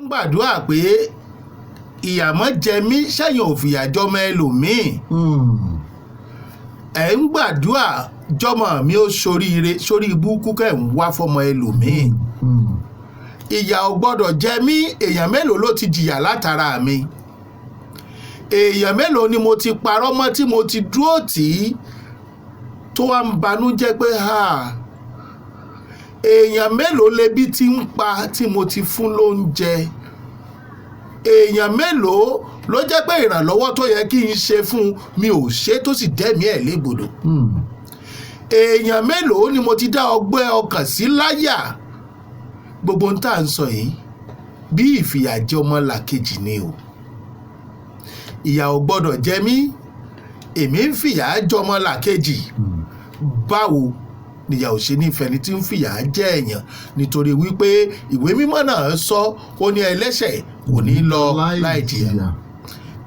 gbàdúrà pé ìyàmọ́ jẹ mí sẹ́yìn ò fìyà jọmọ ẹlòmíì ẹ̀ ń gbàdúrà jọmọ mi ó soríire sórí ibùkún kẹ́ ń wá fọmọ ẹlòmíì ìyà ò gbọ́dọ̀ jẹ mí èèyàn mélòó ló ti jìyà látara mi èèyàn mélòó ni mo ti parọ́ mọ́ tí mo ti dúró tì í tó wá ń banújẹ́ pé èèyàn mélòó lebi ti ń pa tí mo ti fún lóúnjẹ èèyàn mélòó ló jẹ́ pé ìrànlọ́wọ́ tó yẹ kí n ṣe fún mi ò ṣe tó sì dẹ́mi ẹ̀ légbodò èèyàn mélòó ni mo ti dá ọgbẹ́ ọkàn sí láyà gbogbo ń tà ń sọ yìí bí ìfìyàjẹ ọmọlàkejì ni o ìyà ò gbọ́dọ̀ jẹ mí èmi ń fìyà jọmọlàkejì báwo níyà ò ṣe nífẹ̀ẹ́ ni tí ń fìyà jẹ èèyàn nítorí wípé ìwé mímọ́ náà sọ ó ní ẹlẹ́ṣẹ̀ kò ní lọ láì jìyà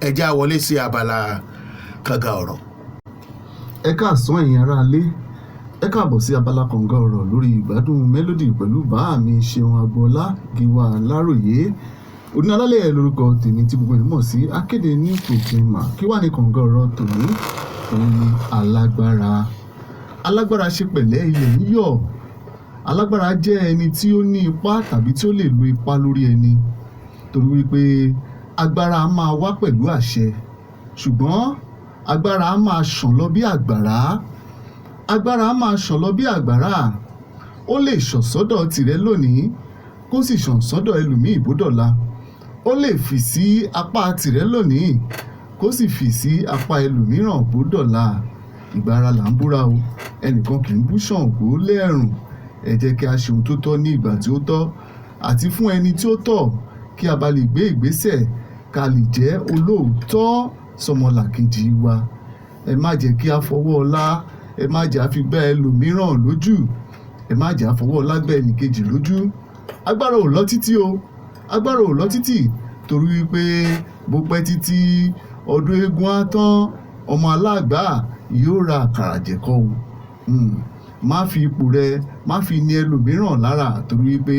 ẹ já wọlé sí abala kànga ọ̀rọ̀. ẹ káàsán ẹ̀yin ará ilé ẹ káàbọ̀ sí abala kànga ọ̀rọ̀ lórí ìgbádùn mélòdì pẹ̀lú bàámi Ṣeun Agboola Gíwá Aláròyé onínàlálẹ̀ lórúkọ tèmi tí gbogbo ẹ̀ mọ̀ sí akéde ní proclaimer kí wàá ní kànga ọ̀rọ̀ tòní òun ni alágbára ṣe pẹ̀lẹ́ ilẹ̀ ń yọ̀ alágbára jẹ́ ẹni tí ó ní ipá tàbí tí ó lè lo ipá lórí ẹni torí wípé agbára á máa wá pẹ̀lú àṣẹ ṣùgbọ́n agbára á máa ṣàn lọ bí àgbàrá agbára á máa ṣàn lọ bí àgbàrá ó lè ṣàn sọ́dọ̀ tìrẹ lónìí kó sì ṣàn sọ́dọ̀ ẹlòmíì bódọ̀la ó lè fì sí apá tìrẹ lónìí kó sì fì sí apá ẹlòmíràn bódọ̀la ìgbára là ń búra o ẹnìkan kì í bú Ṣàngó lẹ́ẹ̀rùn ẹ jẹ́ kí a ṣe ohun tó tọ́ ní ìgbà tí ó tọ́ àti fún ẹni tí ó tọ́ kí a bá lè gbé ìgbésẹ̀ ká lè jẹ́ olóòótọ́ sọmọlàkejì wa ẹ má jẹ́ kí a fọwọ́ ọlá ẹ má jẹ́ a fi gbá ẹlòmíràn lójú ẹ má jẹ́ a fọwọ́ ọlá gbá ẹnìkejì lójú agbára ò lọ títí o agbára ò lọ títí torí wípé bó pẹ́ títí ọdún eégún á tán ọmọ aláàgbà yóò ra àkàrà jẹ̀kọ́ o má fi ipò rẹ má fi ní ẹlòmíràn lára torí wípé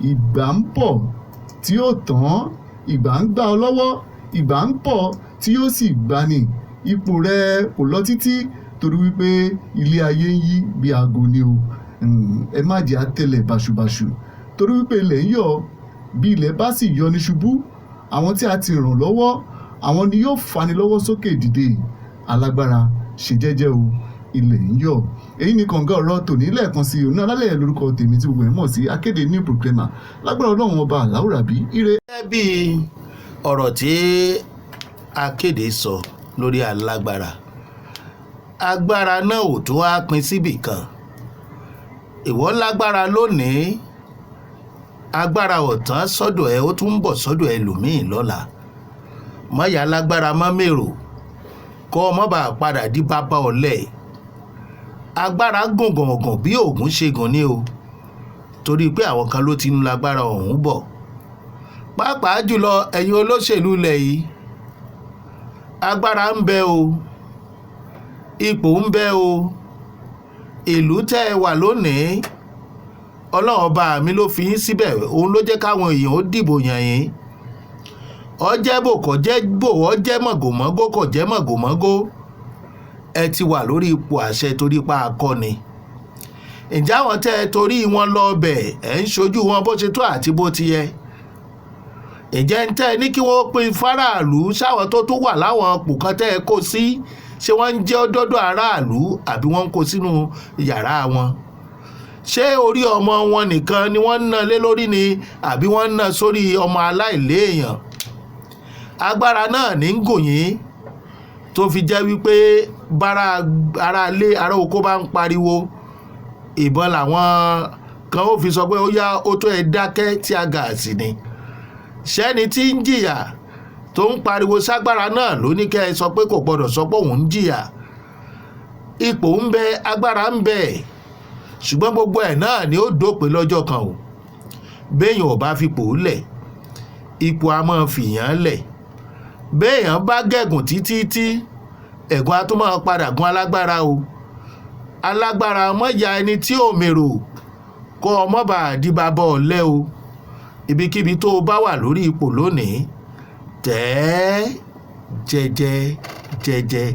ìgbà ń pọ̀ tí yóò tán ìgbà ń gbà ọ lọ́wọ́ ìgbà ń pọ̀ tí yóò sì gbani ipò rẹ kò lọ títí torí wípé ilé ayé ń yí bí aago ni o ẹ má jẹ́ àtẹlẹ̀ báṣubàṣu torí wípé ilẹ̀ ń yọ̀ bí ilẹ̀ bá sì yọ ní ṣubú àwọn tí a ti ràn lọ́wọ́ àwọn ni yóò fani lọ́wọ́ sókè dìde alágbára ṣe jẹ́jẹ́ o ilẹ̀ ń yọ̀ èyí ni kànga ọ̀rọ̀ tòní lẹ́ẹ̀kan sí òun náà lálẹ́ lórúkọ tèmi tí gbogbo ẹ̀ mọ̀ sí akéde ní proclaimer lágbára ọlọ́run ọba aláwùrábí ire. gẹ́gẹ́ bí ọ̀rọ̀ tí akéde sọ lórí alágbára agbára náà ò tó wá pin síbì kan ìwọ lágbára lónìí agbára ọ̀tán sọ́dọ̀ ẹ ó tún ń bọ̀ sọ́dọ̀ ẹlòmíì lọ́la mọ́yà lágbára mọ́ mèrò kọ́ ọmọ bá padà di bàbá ọ̀lẹ agbára gùngùngùn bí ògùn ṣe gùn ní o torí pé àwọn kan ló ti ń lágbára ọ̀hún bọ̀ pàápàá jùlọ ẹ̀yin olóṣèlú ilẹ̀ yìí agbára ń bẹ o ipò ń bẹ o ìlú tẹ́ ẹ wà lónìí ọlọ́run ọba mi ló fi yín síbẹ̀ òun ló jẹ́ káwọn èèyàn ó dìbò yàn yín ọjẹ́ bò kò jẹ́ bò ọjẹ́ mọ̀gòmọ́gó kò jẹ́ mọ̀gòmọ́gó ẹ ti wà lórí ipò àṣẹ torí pa akọni ǹjẹ́ àwọn tẹ́ ẹ torí wọn lọ bẹ̀ ẹ̀ ń ṣojú wọn bó ṣe tó àti bó ti yẹ ǹjẹ́ ń tẹ́ ẹ ní kí wọ́n pín fáráàlú sáwọn tó tún wà láwọn ipò kan tẹ́ ẹ kó sí ṣé wọ́n ń jẹ́ ọdọ́dọ̀ aráàlú àbí wọ́n ń kó sínú yàrá wọn ṣé orí ọmọ wọn nìkan ni wọ́n ń ná lé lórí ni àbí wọ́n ń ná sórí ọmọ aláìléèyàn agbára náà ní ń gùn yín tó fi jẹ́ wípé bára ara ilé ará oko bá ń pariwo ìbọn làwọn kan ó fi sọ pé ó yá ó tó ẹ dákẹ́ tí a gà sí ni ṣẹ́ni tí ń jìyà tó ń pariwo ságbára náà ló ní kẹ́ ẹ sọ pé kò gbọ́dọ̀ sọ pé òun ń jìyà ipò ń bẹ agbára ń bẹ ṣùgbọ́n gbogbo ẹ̀ náà ni ó dópin lọ́jọ́ kan o béèyàn ò bá fipò lẹ̀ ipò a máa fìyàn lẹ̀ béèyàn bá gẹ̀gùn títí ẹ̀gùn a tún máa padà gun alágbára o alágbára mọ́jà ẹni tí ò mèrò kó ọmọ bá di bàbá ọ̀lẹ o ibikíbi tó o bá wà lórí ipò lónìí tẹ̀ ẹ́ jẹ́jẹ́ jẹ́jẹ́